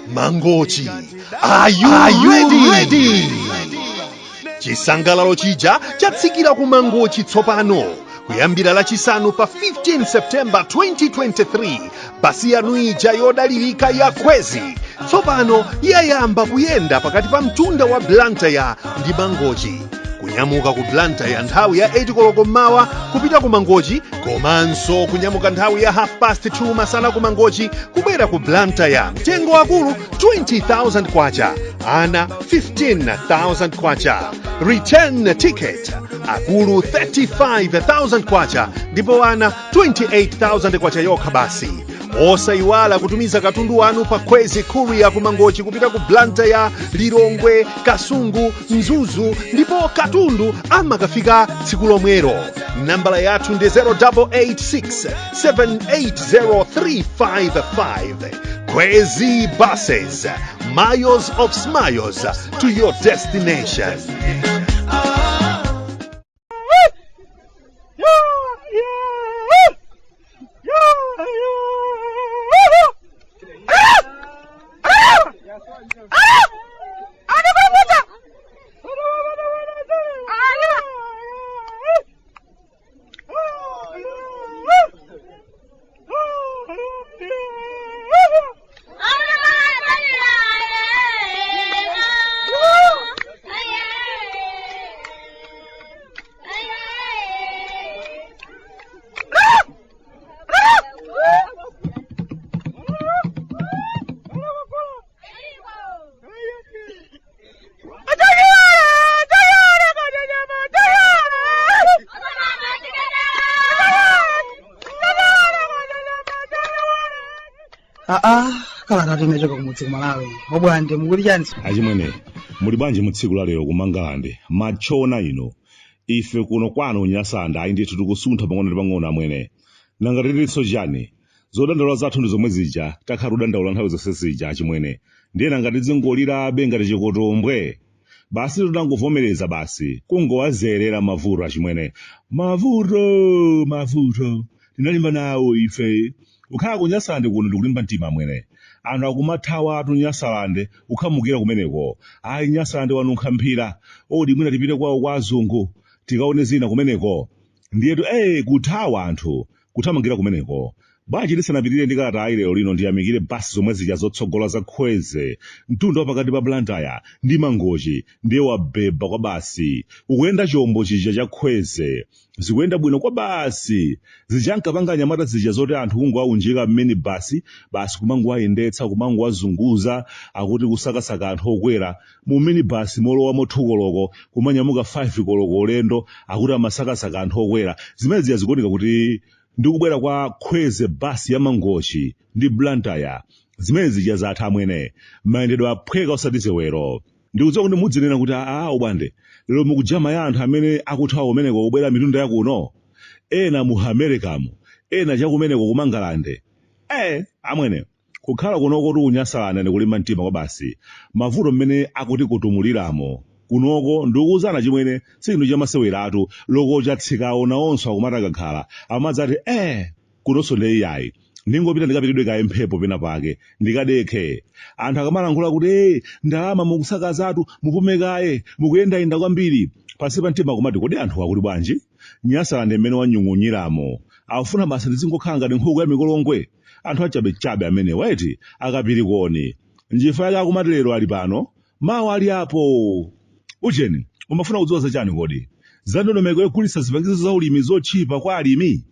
Mangochi, are you ready? Chisangalalo chija chatsikira ku Mangochi tsopano kuyambira lachisanu pa 15 September 2023. Basi yanu ija yodalirika ya Khwezy tsopano yayamba kuyenda pakati pa mtunda wa Bwande ndi Mangochi. Kunyamuka ku Bwande nthawi ya 8 koloko mmawa kupita ku Mangochi, komanso kunyamuka nthawi ya 2:30 masana ku Mangochi kubwera ku Bwande. Mtengo wakulu 20,000 kwacha, ana 15,000 kwacha. Return ticket akulu 35,000 kwacha ndipo ana 28,000 kwacha yokha basi. Osayiwala kutumiza katundu wanu pa Khwezy courier ku Mangochi kupita ku Bwande, Lilongwe, Kasungu, Mzuzu, ndipo katundu amakafika tsiku lomwero. Nambala yathu ndi 0886 780 Khwezy buses, miles of smiles to your destination. Kalata timechoka kumudzi kumalawi. Bwande mukuli chansi? Achimwene, muli bwanji mutsiku la lero kumangalande machona ino. Ife kuno kwano nyasanda ayi ndithu tikusuntha pang'ono ndi pang'ono amwene. Nanga tiliso chani? Zodandaula zathu ndi zomwe zija, takhala kudandaula nthawi zonse zija achimwene. Ndiye nanga tizingolira benga tichikotombwe. Basi tunangovomereza basi, kungowazerera mavuto achimwene. Mavuto. Tinalimba nawo ife. Ukhala kunyasande kuno ndikulimba mtima amwene. Anthu akumathawa atunyasalande ukhamukira kumeneko. Ayi nyasalande wanunkha mphira. Odi mwina tipite kwawo kwa azungu tikaone zina kumeneko. Ndiyetu kuthawa anthu kuthamangira kumeneko. Bwanji tisanapitire ndi kalata ayi lero lino ndiyamikire basi zomwe zija zotsogola za Khwezy. Mtunda wapakati pa Bwande ndi Mangochi ndiye wabeba kwa basi. Ukuyenda chombo chija cha Khwezy. Zikuyenda bwino kwa basi. Zijankapanga anyamata zija zoti anthu kungowaunjika mmene basi kumangowayendetsa kumangowazunguza akuti kusakasaka anthu okwera mu mini basi molowa mothukoloko kumanyamuka 5 koloko ulendo akuti amasakasaka anthu okwera. Zimene zija zikuoneka kuti ndikubwera kwa Khwezy basi ya Mangochi ndi Bwande. Zimene zija zatha amwene. Mayendedwe aphweka osati zewero. Ndikudziwa kuti mudzinena kuti Bwande lero mukujama ya anthu amene akuthawa kumeneko kubwera mitunda yakuno. Ena mu Americamu, ena chakumeneko kumangalande. Amwene kukhala kunoko kuti unyasalana ndikulimba mtima kwa basi. Mavuto mmene akuti kutumuliramo kunoko ndikuwuzana chimwene sinthu chamaseweratu loko chatsikawo nawonso akumatakakhala amadzati kunonso ndi iyayi ndingopita ndikapitidwe kaye mphepo pena pake ndikadekhe. Anthu akamalankhula kuti ndalama mukusakazatu mupumekaye mukuyendayenda kwambiri pansi pa mtima kumati kodi anthu akuti bwanji. Nyasalande mmene wanyung'unyiramo akufuna basi ndizingokhala ngati nkhuku ya mikolongwe. Anthu achabechabe amene weti akapirikoni njifa yake akumati lero ali pano mawa ali apo. Ucheni umafuna kudziwa zachani kodi? Zandondomeko yokulisa zipangizo za ulimi zochipa kwa alimi.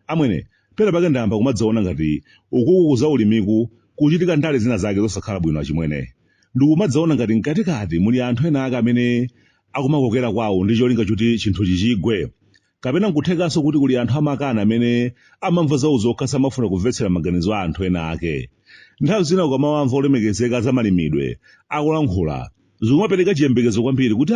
Amwene pera pake ndamba kumadzaona ngati ukuku za ulimiku kuchitika ndale zina zake zosakhala bwino achimwene. Ndikumadzaona ngati mkatikati muli anthu ena ake amene akumakokera kwawo ndi cholinga choti chinthu chichigwe. Kapena nkuthekanso kuti kuli anthu amakana amene amamva zawo zokha samafuna kumvetsera maganizo a anthu ena ake. Nthawi zina ukamawamva olemekezeka za malimidwe akulankhula zikumapereka chiyembekezo kwambiri kuti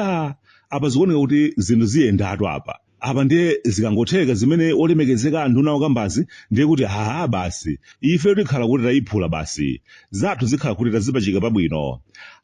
apa zikuoneka kuti zinthu ziyendatu apa ndiye zikangotheka zimene olemekezeka anthu nawo kambazi ndiye kuti basi ife tikhala kuti tayiphula basi zathu zikhala kuti tazipachika pabwino.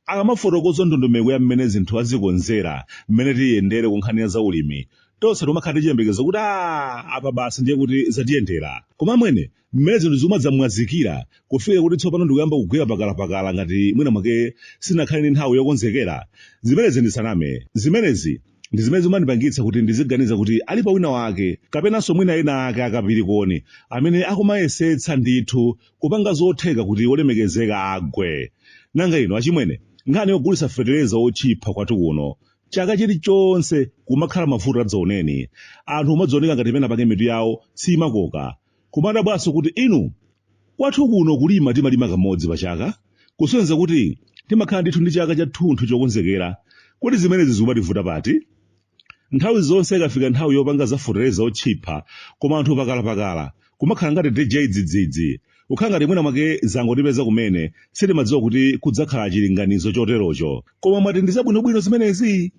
Akamafotokoza ndondomeko ya mmene zinthu azikonzera mmene tiyendere ku nkhani ya za ulimi tonse tomakhala tichiyembekezo kuti apa basi ndiye kuti zatiyendera. Koma mwene mmene zinthu zomwe zamwazikira kufika kuti tsopano ndikuyamba kugwira pakalapakala ngati mwina mwake sinakhale ndi nthawi yokonzekera. Zimenezi ndisaname. Zimenezi ndi zimene zimandipangitsa kuti ndiziganiza kuti alipo wina wake kapenanso mwina ena ake akapirikoni amene akumayesetsa ndithu kupanga zotheka kuti olemekezeka agwe. Nanga ino achimwene nkhani yogulitsa fetereza ochipha kwathu kuno chaka chilichonse kumakhala mavuto adzaoneni. Anthu umadzioneka ngati pena pake mitu yawo simakoka. Kumada bwaso kuti inu kwathu kuno kulima timalima kamodzi pa chaka kusonyeza kuti timakhala ndithu ndi chaka cha thunthu chokonzekera. Kuti zimenezi zimativuta pati? Nthawi zonse ikafika nthawi yopanga za fetereza ochipha koma anthu pakalapakala kumakhala ngati DJ dzidzidzi. Ukhala ngati mwina mwake zangotipeza kumene sitimadziwa kuti kudzakhala chilinganizo choterocho. Koma mwati ndi zabwinobwino zimenezi.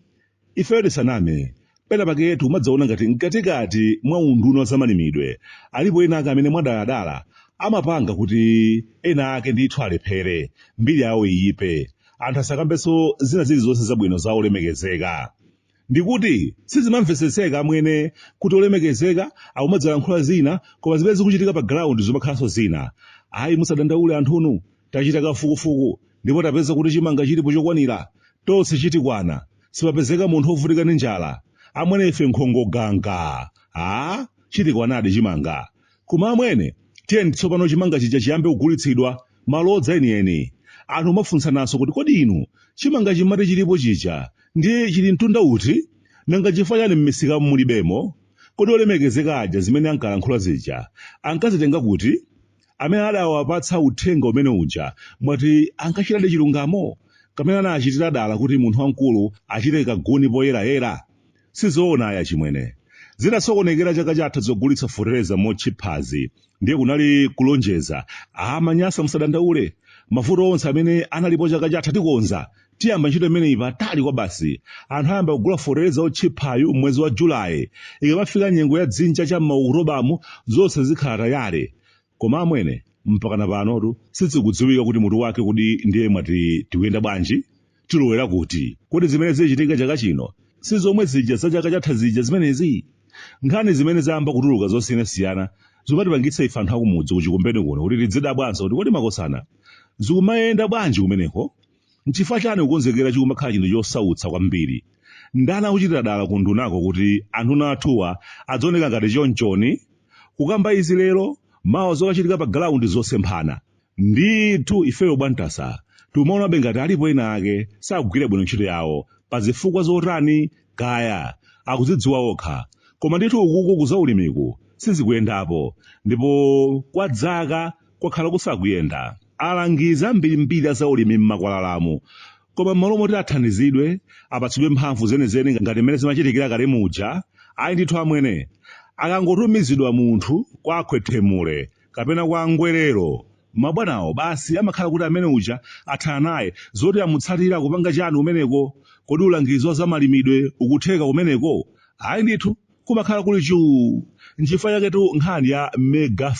Ifeyo tisaname. Pena paketu umadzaona ngati mkatikati mwa unduna wa zamalimidwe alipo ena ake amene mwadala amapanga kuti ena ake ndithu alephere mbiri yawo iyipe. Anthu asakambenso zina zilizonse zabwino za olemekezeka. Ndikuti sizimamveseseka mwene kuti olemekezeka akumadzalankhula zina koma zimene zikuchitika pa ground zimakhalanso zina. Ayi musadandaule anthunu tachita kafukufuku ndipo tapeza kuti chimanga chilipo chokwanira tonse chitikwana sipapezeka munthu ovutika ndi njala. Amwene ife nkhongo ganga chitikwanadi chimanga. Koma amwene tiyeni tsopano chimanga chija chiyambe kugulitsidwa malodza enieni. Anthu umafunsananso kuti kodi inu chimanga chimati chilipo chicha ndiye chili mtunda uti nanga chifukwa chani m'misika mulibemo? Kodi olemekezeka aja zimene ankalankhula zija ankazitenga kuti? Amene adawapatsa uthenga umene uja mwati ankachitadi chilungamo kamene anachitira dala kuti munthu wamkulu achite kaguni poyerayera? Sizoona aya chimwene. Zinasokonekera chaka chatha zogulitsa fetereza mochiphazi ndiye kunali kulonjeza. Manyasa musadandaule. Mavuto onse amene analipo chaka chatha tikonza. Tiyamba ntchito imeneyi patali kwa basi. Anthu ayamba kugula fetereza ochiphayu mwezi wa Julayi. Ikamafika nyengo ya dzinja cha m'Okutobamu zonse zikhala tayale. Koma amwene mpakana panotu sizikudziwika kuti mutu wake kuti ndiye mwati tikuyenda bwanji? Tilowera kuti kodi zimene zichitika chaka chino sizomwe zija za chaka chatha zija zimenezi? Nkhani zimene zayamba kutuluka zosiyanasiyana zimatipangitsa ife anthu akumudzi kuchikumbeni kuno kuti tidzidabwanso kuti kodi makosana zikumayenda bwanji kumeneko? N'chifukwa chani kukonzekera chikumakhala chinthu chosautsa kwambiri? Ndani akuchitira dala ku ndunako kuti anthu athuwa adzaoneka ngati chonchoni? Kukamba izi lero mawa zokachitika pa ground zosemphana. Ndithu ifeyo bwantasa timaonabe ngati alipo ena ake sakugwira bwino ntchito yawo pa zifukwa zotani kaya akuzidziwa okha. Koma ndithu ukuku kuzaulimiku sizikuyendapo ndipo kwa dzaka kwakhala kusakuyenda. Alangiza mbirimbiri azaulimi m'makwalalamu koma m'malo moti athandizidwe apatsidwe mphamvu zenizeni ngati mmene zimachitikira kale muja. Ayi ndithu amwene akangotumizidwa munthu kwa akhwethemule kapena kwa ngwerero mabwanawo basi amakhala kuti amene uja athana naye zoti amutsatira kupanga chani kumeneko. Kodi ulangizi wa zamalimidwe ukutheka kumeneko? Ayi ndithu kumakhala kuli chuu. N'chifukwa chaketu nkhani ya mega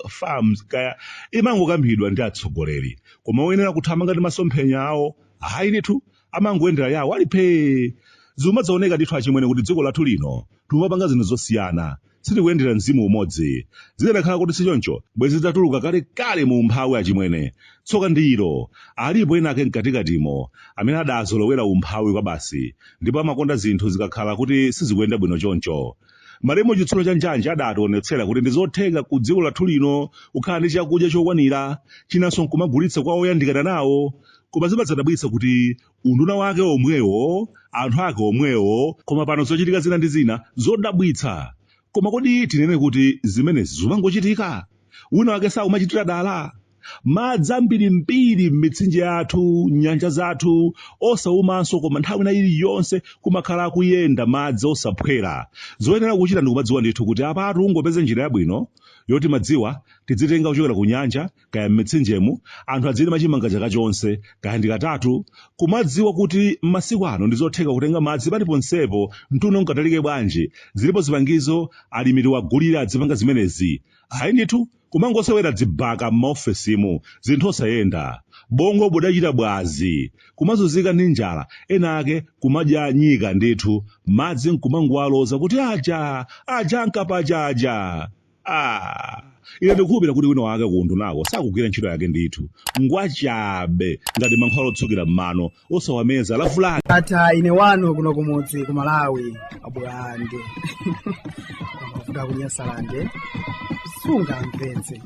farms kaya imangokambidwa ndi atsogoleri koma oyenera kuthamanga ndi masomphenya awo ayi ndithu amangoyendera yawo alipe. Zimadzaoneka ndithu achimwene kuti dziko lathu lino timapanga zinthu zosiyana sitikuyendera mzimu umodzi. Zikanakhala kuti sichoncho bwezi zitatuluka kalekale mu umphawi achimwene. Tsoka ndiro alipo ena ake mkatikatimo amene adazolowera umphawi kwa basi ndipo amakonda zinthu zikakhala kuti sizikuyenda bwino choncho. Malemu chitsulo cha njanja adationetsera kuti ndi zotheka ku dziko lathu lino kukhala ndi chakudya chokwanira chinanso nkumagulitsa kwa oyandikana nawo. Koma zimadzadabwitsa kuti unduna wake omwewo anthu ake omwewo koma pano zochitika zina ndi zina zodabwitsa. Koma kodi tinene kuti zimenezi zimangochitika? Wina wake sakumachitira dala? Madzi ambirimbiri m'mitsinje yathu nyanja zathu osaumanso koma nthawi ina iliyonse kumakhala akuyenda madzi osaphwera. Zoyenera kuchita ndi kumadziwa ndithu kuti apatu ungopeze njira yabwino yoti madziwa tidzitenga kuchokera ku nyanja kaya m'mitsinjemu anthu adzilima chimanga chaka chonse kaya ndi katatu. Kumadziwa kuti m'masiku ano ndi zotheka kutenga madzi paliponsepo mtuno unkatalike bwanji. Zilipo zipangizo alimiti wagulira adzipanga zimenezi. Ayi ndithu kumangosewera dzibaka m'maofesimu zinthu osayenda. bongo budachita bwazi kumazunzika ndi njala ena ake kumadya nyika ndithu madzi nkumangwaloza kuti aja nkapachaja ine ndikukhulupirira kuti wina wake kunthu nako sakugwira ntchito yake ndithu ngwachabe ngati mankhwala otsokera m'mano osawameza lavulani ata ine wano kuno kumudzi ku Malawi abwande mafuta kunyasalande sungamvetse